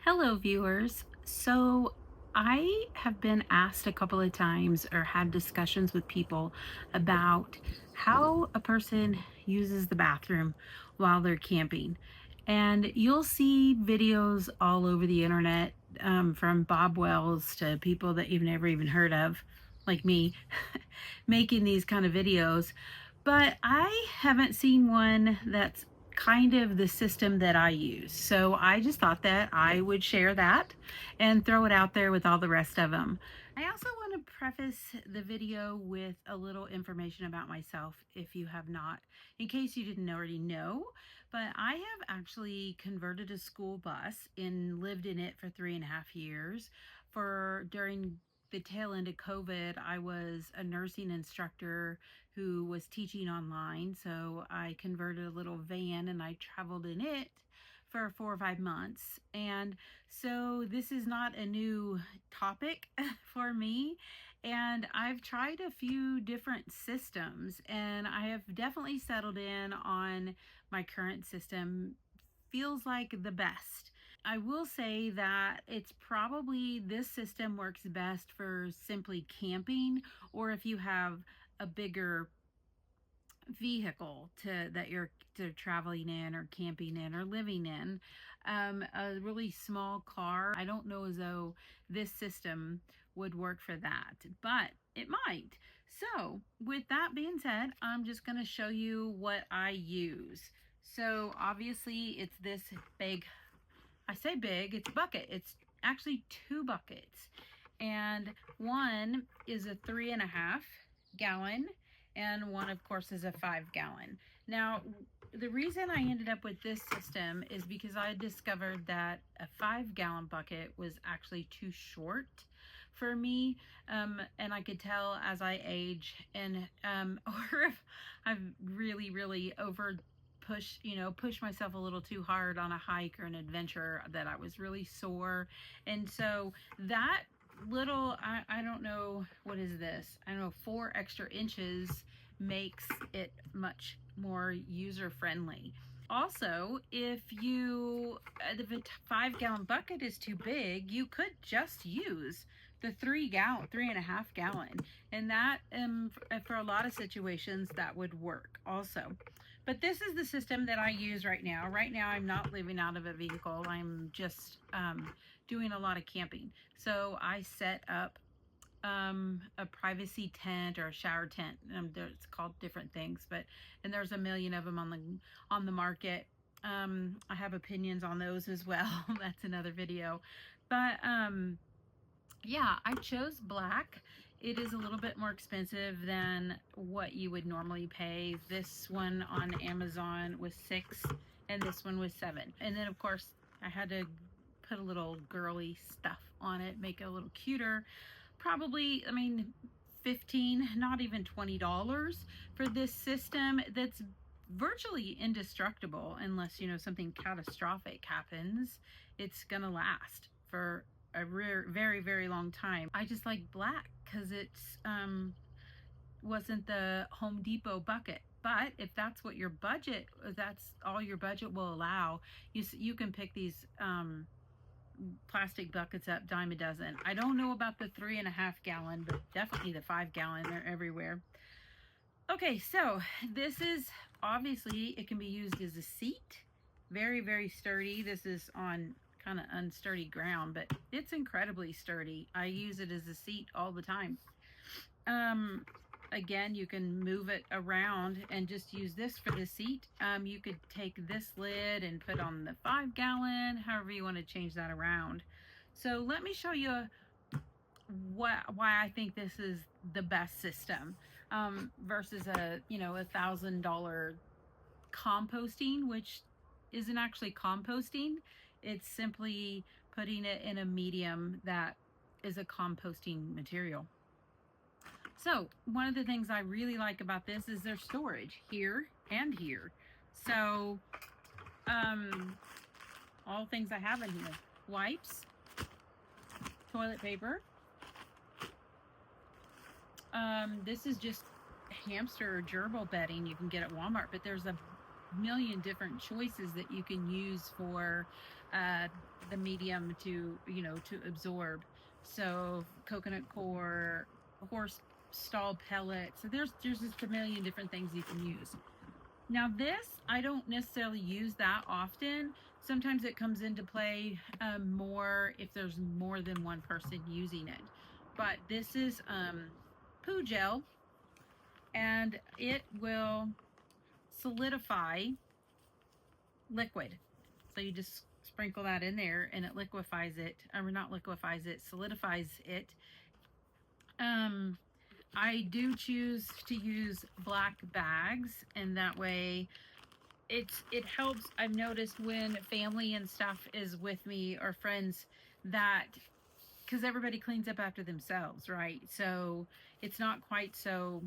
Hello, viewers. So, I have been asked a couple of times or had discussions with people about how a person uses the bathroom while they're camping. And you'll see videos all over the internet, from Bob Wells to people that you've never even heard of, like me, making these kind of videos. But I haven't seen one that's kind of the system that I use. So I just thought that I would share that and throw it out there with all the rest of them. I also want to preface the video with a little information about myself if you have not, in case you didn't already know. But I have actually converted a school bus and lived in it for 3.5 years. For during the tail end of COVID, I was a nursing instructor who was teaching online. So I converted a little van and I traveled in it for 4 or 5 months. And so this is not a new topic for me. And I've tried a few different systems and I have definitely settled in on my current system. Feels like the best. I will say that it's probably this system works best for simply camping, or if you have a bigger vehicle that you're traveling in or camping in or living in. A really small car, I don't know as though this system would work for that, but it might. So with that being said, I'm just going to show you what I use. So obviously it's this big, I say big, it's bucket. It's actually two buckets. And one is a 3.5 gallon, and one, of course, is a 5 gallon. Now, the reason I ended up with this system is because I discovered that a 5 gallon bucket was actually too short for me. And I could tell as I age and or if I've really over push myself a little too hard on a hike or an adventure, that I was really sore. And so that little, I don't know, what is this, I don't know, 4 extra inches makes it much more user friendly. Also, if a 5 gallon bucket is too big, you could just use the 3.5 gallon, and that for a lot of situations that would work also. But this is the system that I use right now. Right now, I'm not living out of a vehicle. I'm just doing a lot of camping. So I set up a privacy tent or a shower tent. It's called different things, and there's a million of them on the market. I have opinions on those as well. That's another video. But yeah, I chose black. It is a little bit more expensive than what you would normally pay. This one on Amazon was 6 and this one was 7. And then of course I had to put a little girly stuff on it, make it a little cuter. Probably, I mean, 15, not even $20 for this system that's virtually indestructible unless, something catastrophic happens. It's gonna last for a very long time. I just like black because it's wasn't the Home Depot bucket. But if that's what your budget, if that's all your budget will allow, you can pick these plastic buckets up dime a dozen. I don't know about the 3.5 gallon, but definitely the 5 gallon. They're everywhere. Okay, so this is, obviously it can be used as a seat. Very sturdy. This is on kind of unsturdy ground, but it's incredibly sturdy. I use it as a seat all the time. Again, you can move it around and just use this for the seat. You could take this lid and put on the 5 gallon, however you want to change that around. So let me show you why I think this is the best system, versus $1,000 composting, which isn't actually composting. It's simply putting it in a medium that is a composting material. So one of the things I really like about this is their storage here and here. So all things I have in here: wipes, toilet paper. This is just hamster or gerbil bedding you can get at Walmart, but there's a million different choices that you can use for uh, the medium to, to absorb. So coconut core, horse stall pellets. So there's just a million different things you can use. Now this, I don't necessarily use that often. Sometimes it comes into play more if there's more than one person using it. But this is poo gel, and it will solidify liquid. So you just sprinkle that in there and it liquefies it, or not liquefies it, solidifies it. Um, I do choose to use black bags, and that way it helps. I've noticed when family and stuff is with me, or friends, that because everybody cleans up after themselves, right? So it's not quite so,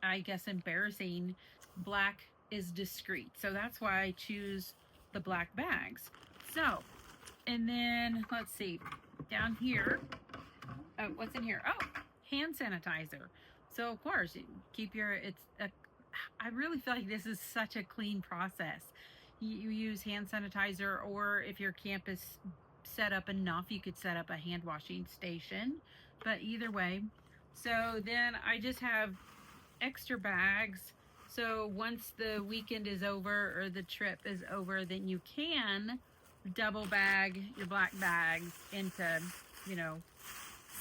I guess, embarrassing. Black is discreet, so that's why I choose the black bags. So, and then let's see, down here, oh, what's in here? Oh, hand sanitizer. So of course, keep your, I really feel like this is such a clean process. You use hand sanitizer, or if your camp is set up enough, you could set up a hand washing station. But either way, so then I just have extra bags. So once the weekend is over or the trip is over, then you can double bag your black bags into, you know,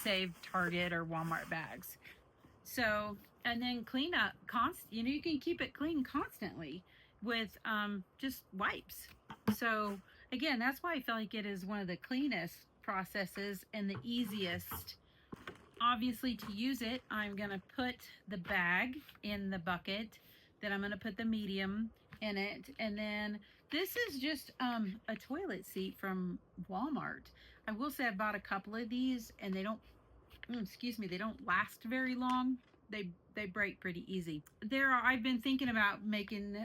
save Target or Walmart bags. So, and then clean up you can keep it clean constantly with just wipes. So again, that's why I feel like it is one of the cleanest processes and the easiest. Obviously, to use it, I'm going to put the bag in the bucket, then I'm going to put the medium in it, and then this is just a toilet seat from Walmart. I will say I bought a couple of these, and they don't, excuse me, they don't last very long. They break pretty easy. I've been thinking about making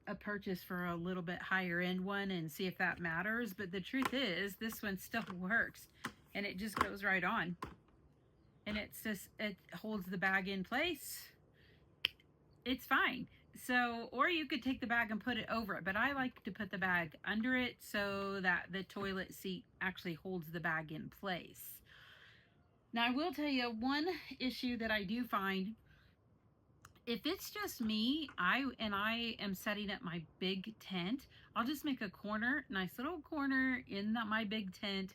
a purchase for a little bit higher end one and see if that matters, but the truth is this one still works, and it just goes right on, and it holds the bag in place. It's fine. So, or you could take the bag and put it over it, but I like to put the bag under it so that the toilet seat actually holds the bag in place. Now, I will tell you one issue that I do find. If it's just me, I am setting up my big tent, I'll just make a corner, nice little corner in my big tent.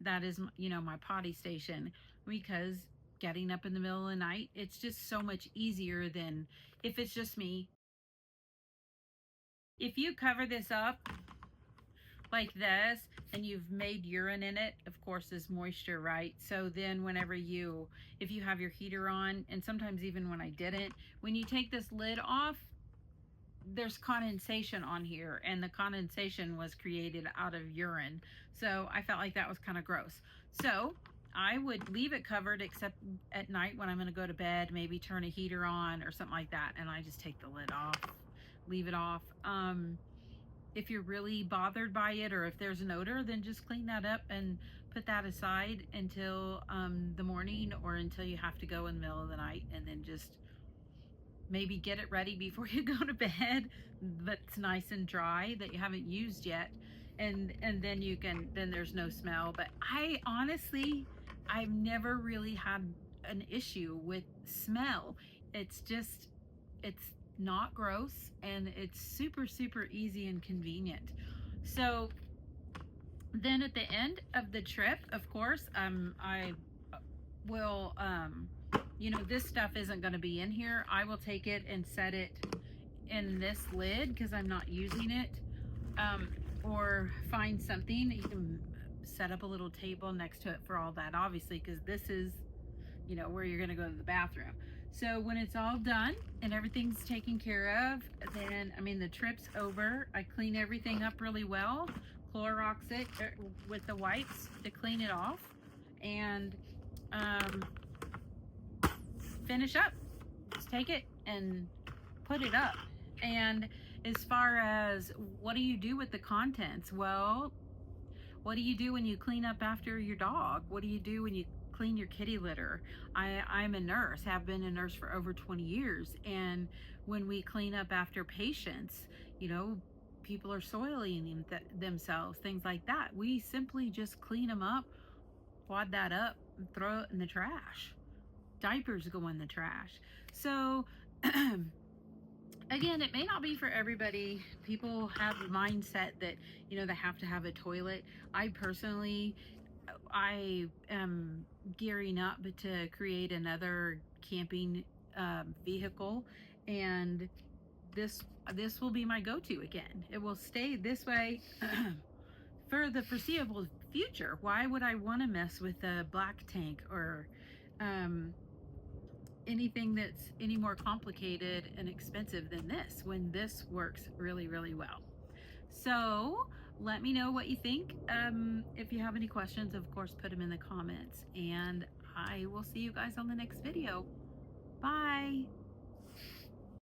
That is, my potty station, because getting up in the middle of the night, it's just so much easier than if it's just me. If you cover this up like this and you've made urine in it, of course there's moisture, right? So then whenever if you have your heater on, and sometimes even when I didn't, when you take this lid off, there's condensation on here, and the condensation was created out of urine. So I felt like that was kind of gross. So I would leave it covered except at night when I'm going to go to bed, maybe turn a heater on or something like that, and I just take the lid off, leave it off. If you're really bothered by it, or if there's an odor, then just clean that up and put that aside until the morning, or until you have to go in the middle of the night, and then just maybe get it ready before you go to bed that's nice and dry, that you haven't used yet, and then there's no smell. But I've never really had an issue with smell. It's not gross, and it's super easy and convenient. So then at the end of the trip, of course, I will this stuff isn't going to be in here. I will take it and set it in this lid because I'm not using it, or find something. You can set up a little table next to it for all that, obviously, because this is where you're going to go to the bathroom. So when it's all done and everything's taken care of, then the trip's over. I clean everything up really well, Clorox it with the wipes to clean it off, and finish up. Just take it and put it up. And as far as what do you do with the contents? Well, what do you do when you clean up after your dog? What do you do when you clean your kitty litter? I'm a nurse, have been a nurse for over 20 years. And when we clean up after patients, you know, people are soiling themselves, things like that. We simply just clean them up, wad that up, and throw it in the trash. Diapers go in the trash. So, again, it may not be for everybody. People have the mindset that, they have to have a toilet. I personally, I am gearing up to create another camping vehicle, and this will be my go-to again. It will stay this way for the foreseeable future. Why would I want to mess with a black tank or um, anything that's any more complicated and expensive than this when this works really, really well? So let me know what you think. If you have any questions, of course, put them in the comments, and I will see you guys on the next video. Bye.